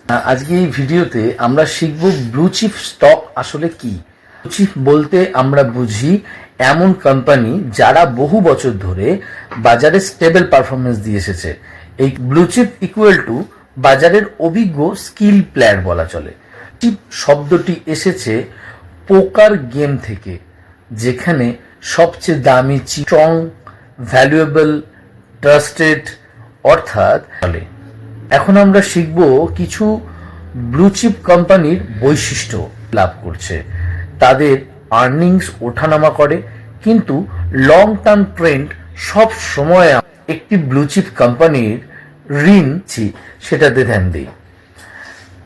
আজকে এই ভিডিওতে আমরা শিখব ব্লু চিপ স্টক আসলে কি। ব্লু চিপ বলতে আমরা বুঝি এমন কোম্পানি যারা বহু বছর ধরে বাজারে স্টেবল পারফরমেন্স দিয়ে এসেছে। এই ব্লু চিপ ইকুয়াল টু বাজারের অভিজ্ঞ স্কিল প্লেয়ার বলা চলে। চিপ শব্দটি এসেছে পোকার গেম থেকে, যেখানে সবচেয়ে দামি, স্ট্রং, ভ্যালুয়েবল, ট্রাস্টেড অর্থাৎ চলে। এখন আমরা শিখব কিছু ব্লু চিপ কোম্পানির বৈশিষ্ট্য লাভ করছে। তাদের আর্নিংস ওঠানামা করে, কিন্তু লং টার্ম ট্রেন্ড সব সময় একটি ব্লু চিপ কোম্পানির ঋণ সেটাতে ধ্যান দিই।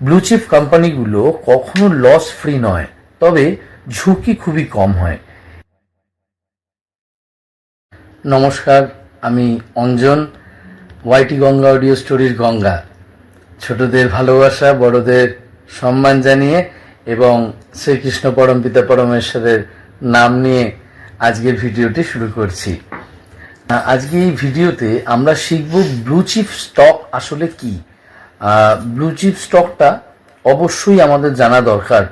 ব্লু চিপ কোম্পানিগুলো কখনো লস ফ্রি নয়, তবে ঝুঁকি খুবই কম হয়। নমস্কার, আমি অঞ্জন, ওয়াইটি গঙ্গা অডিও স্টোরির গঙ্গা। ছোটদের ভালোবাসা, বড়দের সম্মান জানিয়ে এবং শ্রীকৃষ্ণ পরমপিতা পরমেশ্বরের নাম নিয়ে আজকের ভিডিওটি শুরু করছি। আজকে এই ভিডিওতে আমরা শিখব ব্লু চিপ স্টক আসলে কি। ব্লু চিপ স্টকটা অবশ্যই আমাদের জানা দরকার,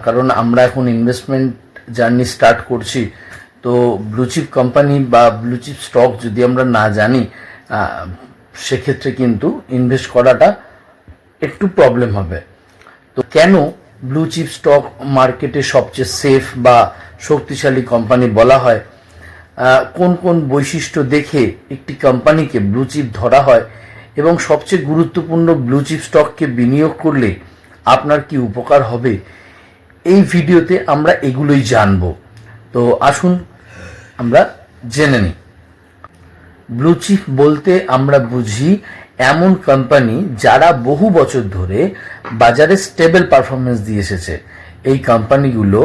কারণ আমরা এখন ইনভেস্টমেন্ট জার্নি স্টার্ট করছি। তো ব্লু চিপ কোম্পানি বা ব্লু চিপ স্টক যদি আমরা না জানি, সেক্ষেত্রে কিন্তু ইনভেস্ট করাটা একটু প্রবলেম হবে। তো কেন ব্লু চিপ স্টক মার্কেটে সবচেয়ে সেফ বা শক্তিশালী কোম্পানি বলা হয়, কোন কোন বৈশিষ্ট্য দেখে একটি কোম্পানিকে ব্লু চিপ ধরা হয়, এবং সবচেয়ে গুরুত্বপূর্ণ ব্লু চিপ স্টককে বিনিয়োগ করলে আপনার কি উপকার হবে, এই ভিডিওতে আমরা এগুলোই জানব। তো আসুন আমরা জেনে নিই। ব্লু চিপ বলতে আমরা বুঝি এমন কোম্পানি যারা বহু বছর ধরে বাজারে স্টেবল পারফরমেন্স দিয়ে এসেছে। এই কোম্পানিগুলো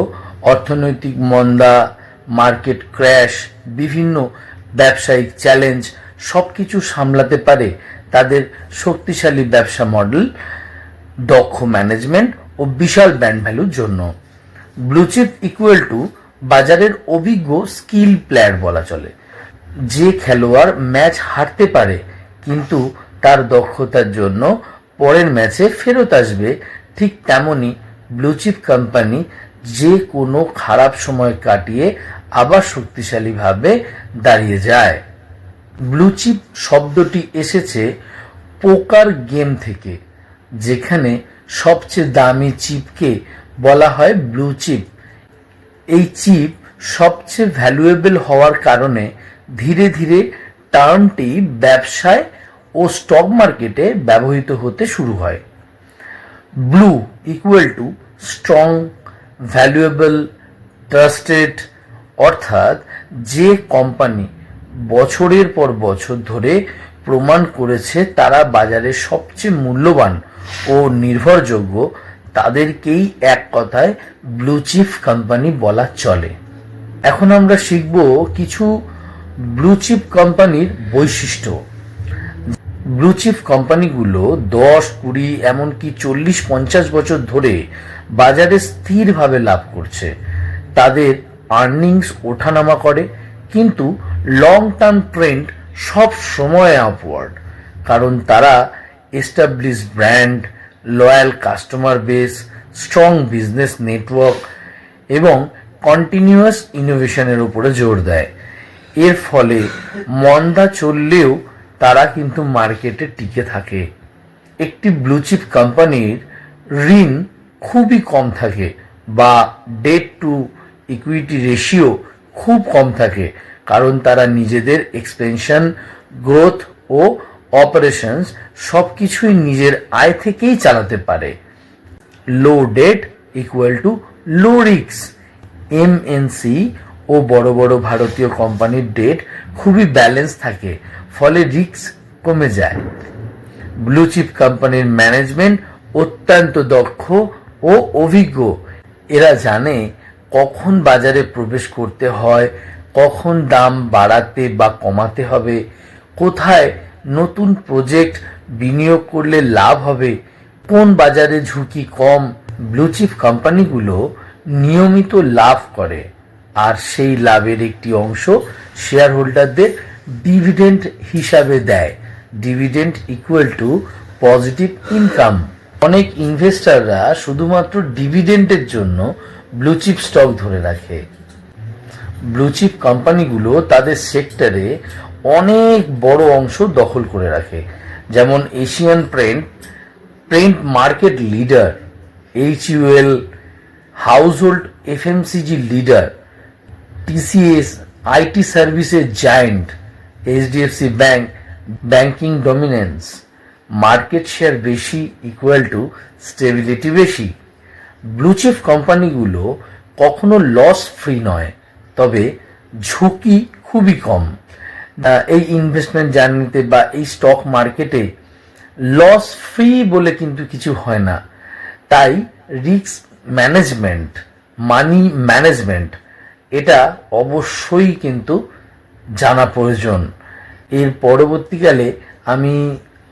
অর্থনৈতিক মন্দা, মার্কেট ক্র্যাশ, বিভিন্ন ব্যবসায়িক চ্যালেঞ্জ সব কিছু সামলাতে পারে। তাদের শক্তিশালী ব্যবসা মডেল, দক্ষ ম্যানেজমেন্ট ও বিশাল ব্র্যান্ড ভ্যালুর জন্য ব্লু চিপ ইকুয়াল টু বাজারের অভিজ্ঞ স্কিল প্লেয়ার বলা চলে। যে খেলোয়াড় ম্যাচ হারতে পারে, কিন্তু তার দক্ষতার জন্য পরের ম্যাচে ফেরত আসবে, ঠিক তেমনই ব্লু চিপ কোম্পানি যে কোনো খারাপ সময় কাটিয়ে আবার শক্তিশালীভাবে দাঁড়িয়ে যায়। ব্লু চিপ শব্দটি এসেছে পোকার গেম থেকে, যেখানে সবচেয়ে দামি চিপকে বলা হয় ব্লু চিপ। এই চিপ সবচেয়ে ভ্যালুয়েবল হওয়ার কারণে ধীরে ধীরে টার্মটি ব্যবসায় ও স্টক মার্কেটে ব্যবহৃত হতে শুরু হয়। Blue equal to strong, valuable, trusted অর্থাৎ যে কোম্পানি বছরের পর বছর ধরে প্রমাণ করেছে তারা বাজারে সবচেয়ে মূল্যবান ও নির্ভরযোগ্য, তাদেরকেই এক কথায় ব্লু চিপ কোম্পানি বলা চলে। এখন আমরা শিখব কিছু ব্লু চিপ কোম্পানির বৈশিষ্ট্য। ব্লু চিপ কোম্পানিগুলো 10, 20 এমনকি 40-50 বছর ধরে বাজারে স্থিরভাবে লাভ করছে। তাদের আর্নিংস ওঠানামা করে, কিন্তু লং টার্ম ট্রেন্ড সব সময় আপওয়ার্ড, কারণ তারা establish brand, loyal customer base, strong business network এবং কন্টিনিউয়াস ইনোভেশনের উপরে জোর দেয়। এর ফলে মন্দা চললেও তারা কিন্তু মার্কেটে টিকে থাকে। একটি ব্লু চিপ কোম্পানির ঋণ খুবই কম থাকে বা ডেট টু ইকুইটি রেশিও খুব কম থাকে, কারণ তারা নিজেদের এক্সপেনশন, গ্রোথ ও অপারেশনস সব কিছুই নিজের আয় থেকেই চালাতে পারে। Low debt equal to low risk. MNC ও বড় বড় ভারতীয় কোম্পানির ডেট খুবই ব্যালেন্স থাকে, ফলে রিস্ক কমে যায়। ব্লু চিপ কোম্পানির ম্যানেজমেন্ট অত্যন্ত দক্ষ ও অভিজ্ঞ। এরা জানে কখন বাজারে প্রবেশ করতে হয়, কখন দাম বাড়াতে বা কমাতে হবে, কোথায় নতুন প্রজেক্ট বিনিয়োগ করলে লাভ হবে, কোন বাজারে ঝুঁকি কম। ব্লু চিপ কোম্পানিগুলো নিয়মিত লাভ করে, আর সেই লাভের একটি অংশ শেয়ার হোল্ডারদের ডিভিডেন্ড হিসাবে দেয়। Dividend equal to positive income. অনেক ইনভেস্টররা শুধুমাত্র ডিভিডেন্ডের জন্য ব্লু চিপ স্টক ধরে রাখে। ব্লু চিপ কোম্পানিগুলো তাদের সেক্টরে অনেক বড় অংশ দখল করে রাখে, যেমন Asian paint market leader, HUL household FMCG leader, TCS IT সার্ভিসের giant, HDFC bank banking dominance. Market share বেশি ইকুয়াল টু স্টেবিলিটি বেশি। ব্লু চিপ কোম্পানিগুলো কখনো লস ফ্রি নয়, তবে ঝুঁকি খুবই কম। এই ইনভেস্টমেন্ট জার্নিতে বা এই স্টক মার্কেটে লস ফ্রি বলে কিন্তু কিছু হয় না। তাই রিস্ক ম্যানেজমেন্ট, মানি ম্যানেজমেন্ট এটা অবশ্যই কিন্তু জানা প্রয়োজন। এর পরবর্তীকালে আমি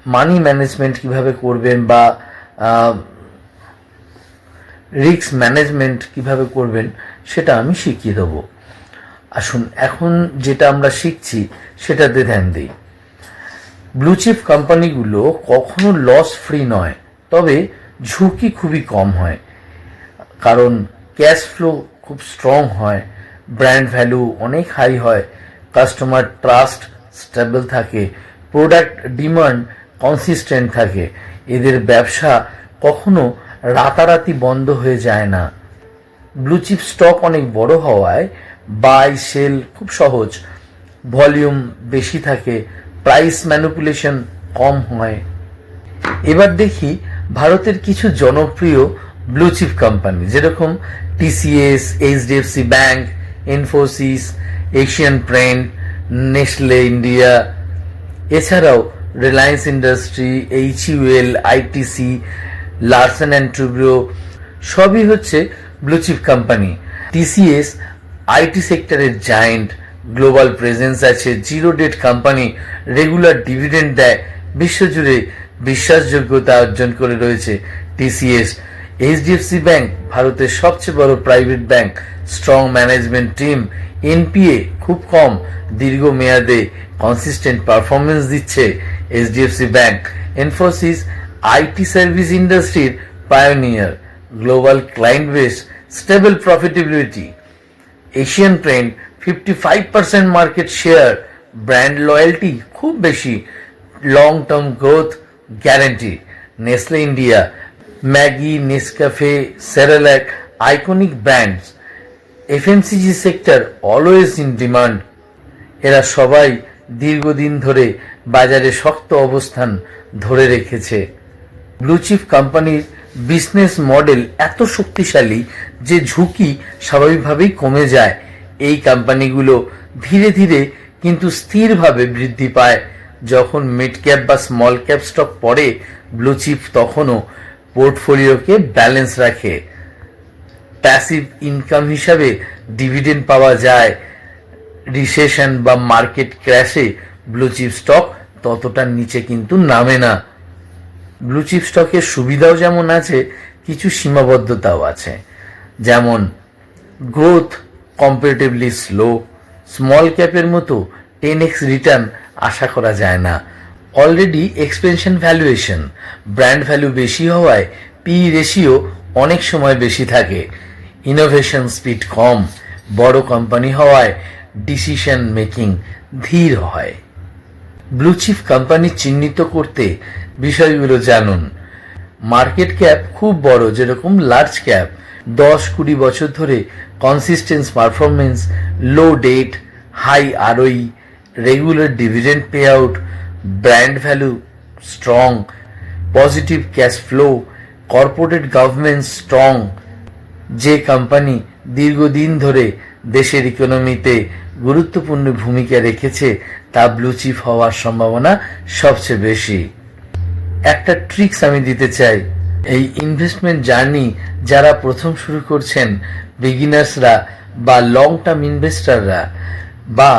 মানি ম্যানেজমেন্ট কিভাবে করবেন বা রিস্ক ম্যানেজমেন্ট কিভাবে করবেন সেটা আমি শিখিয়ে দেবো। আসুন এখন যেটা আমরা শিখছি সেটাতে ধ্যান দিই। ব্লু চিপ কোম্পানিগুলো কখনো লস ফ্রি নয়, তবে ঝুঁকি খুবই কম হয়, কারণ ক্যাশ ফ্লো খুব স্ট্রং হয়, ব্র্যান্ড ভ্যালু অনেক হাই হয়, কাস্টমার ট্রাস্ট স্টেবল থাকে, প্রোডাক্ট ডিমান্ড কনসিস্টেন্ট থাকে। এদের ব্যবসা কখনো রাতারাতি বন্ধ হয়ে যায় না। ব্লু চিপ স্টক অনেক বড় হওয়ায় বাই সেল খুব সহজ, ভলিউম বেশি থাকে, প্রাইস ম্যানিপুলেশন কম হয়। এবার দেখি ভারতের কিছু জনপ্রিয় ব্লু চিপ কোম্পানি, যেরকম TCS, HDFC bank, Infosys, Asian paint, Nestle India, এছাড়াও Reliance industry, HUL, ITC, Larsen and Toubro সবই হচ্ছে blue chip company. TCS IT সেক্টরের জায়ান্ট, গ্লোবাল প্রেজেন্স আছে, zero debt company, regular dividend দেয়, বিশ্বজুড়ে বিশ্বাসযোগ্যতা অর্জন করে রয়েছে TCS। HDFC ব্যাংক ভারতের সবচেয়ে বড় private bank, strong management team, NPA খুব কম, দীর্ঘমেয়াদে কনসিস্টেন্ট পারফরমেন্স দিচ্ছে HDFC bank. Infosys IT service ইন্ডাস্ট্রির pioneer, global client base, stable profitability. Asian paint 55% market share, brand loyalty খুব বেশি, long term growth guarantee. Nestle India, Maggi, Nescafe, Cerelac iconic brands, FMCG sector always in demand. এরা সবাই দীর্ঘদিন ধরে বাজারে শক্ত অবস্থান ধরে রেখেছে। ব্লু চিপ কোম্পানির বিজনেস মডেল এত শক্তিশালী যে ঝুঁকি স্বাভাবিকভাবেই কমে যায়। এই কোম্পানিগুলো ধীরে ধীরে কিন্তু স্থিরভাবে বৃদ্ধি পায়। যখন মিড ক্যাপ বা স্মল ক্যাপ স্টক পড়ে, ব্লু চিপ তখনও পোর্টফোলিওকে ব্যালেন্স রাখে। প্যাসিভ ইনকাম হিসাবে ডিভিডেন্ড পাওয়া যায়। রিসেশন বা মার্কেট ক্র্যাশে ব্লু চিপ স্টক ততটা নিচে কিন্তু নামে না। ব্লু চিপ স্টকের সুবিধাও যেমন আছে, কিছু সীমাবদ্ধতাও আছে, যেমন গ্রোথ কম্পারেটিভলি স্লো, স্মল ক্যাপের মতো 10x রিটার্ন আশা করা যায় না। Already expansion valuation, brand value বেশি হওয়ায় PE রেশিও অনেক সময় বেশি থাকে। ইনোভেশন স্পিড কম, বড় কোম্পানি হওয়ায় ডিসিশন মেকিং ধীর হয়। ব্লু চিপ কোম্পানি চিহ্নিত করতে বিষয়গুলো জানুন। মার্কেট ক্যাপ খুব বড়, যেরকম লার্জ ক্যাপ, 10-20 বছর ধরে consistence performance, low debt, high ROE, regular dividend pay out, brand value strong, positive cash flow, corporate governance strong. যে কোম্পানি দীর্ঘদিন ধরে দেশের ইকোনমিতে গুরুত্বপূর্ণ ভূমিকা রেখেছে তা ব্লু চিপ হওয়ার সম্ভাবনা সবচেয়ে বেশি। একটা ট্রিক্স আমি দিতে চাই, এই ইনভেস্টমেন্ট জার্নি যারা প্রথম শুরু করছেন, বিগিনার্সরা বা লং টার্ম ইনভেস্টররা, বা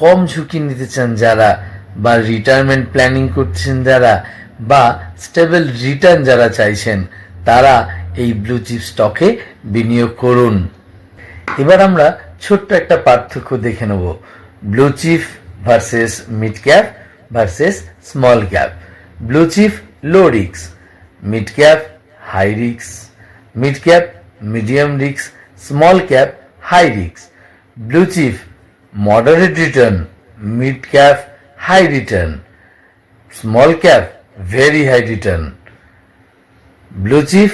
কম ঝুঁকি নিতে চান যারা, বা রিটায়ারমেন্ট প্ল্যানিং করছেন যারা, বা স্টেবল রিটার্ন যারা চাইছেন, তারা এই ব্লু চিপ স্টকে বিনিয়োগ করুন। এবার আমরা ছোট্ট একটা পার্থক্য দেখে নেব, blue chip versus mid cap versus small cap. Blue chip low risk, mid cap high risk, mid cap, medium risk, small cap, high risk. Blue chip, moderate return, mid cap, high return, small cap, very high return. Blue chip,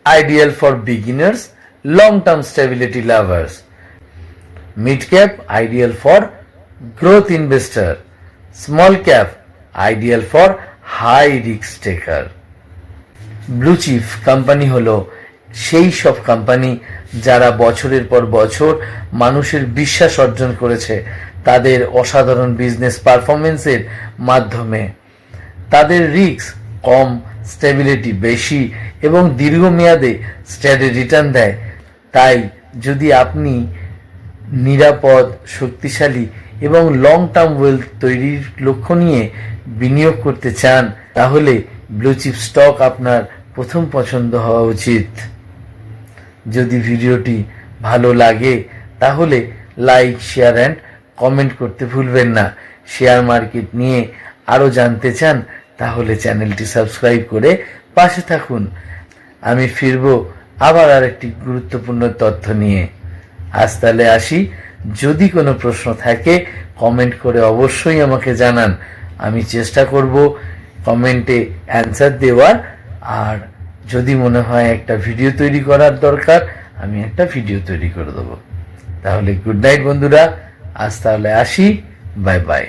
ideal for beginners, long-term stability lovers. Mid cap, ideal for growth investor. Small cap, ideal for high risk taker. Blue chip company হলো সেই সব company যারা বছরের পর বছর মানুষের বিশ্বাস অর্জন করেছে তাদের অসাধারণ বিজনেস পারফরমেন্সের মাধ্যমে। তাদের রিস্ক কম, স্টেবিলিটি বেশি এবং দীর্ঘমেয়াদে স্টেডি রিটার্ন দেয়। তাই যদি আপনি নিরাপদ, শক্তিশালী এবং লং টার্ম ওয়েলথ তৈরির লক্ষ্য নিয়ে বিনিয়োগ করতে চান তাহলে ব্লু চিপ স্টক আপনার প্রথম পছন্দ হওয়া উচিত। যদি ভিডিওটি ভালো লাগে তাহলে লাইক, শেয়ার অ্যান্ড কমেন্ট করতে ভুলবেন না। শেয়ার মার্কেট নিয়ে আরও জানতে চান তাহলে চ্যানেলটি সাবস্ক্রাইব করে পাশে থাকুন। আমি ফিরব আবার আরেকটি গুরুত্বপূর্ণ তথ্য নিয়ে। আজ তাহলে আসি। যদি কোনো প্রশ্ন থাকে কমেন্ট করে অবশ্যই আমাকে জানান। আমি চেষ্টা করব কমেন্টে অ্যান্সার দেওয়ার। আর যদি মনে হয় একটা ভিডিও তৈরি করার দরকার আমি একটা ভিডিও তৈরি করে দেবো। তাহলে গুড নাইট বন্ধুরা, আজ তাহলে আসি। Bye bye.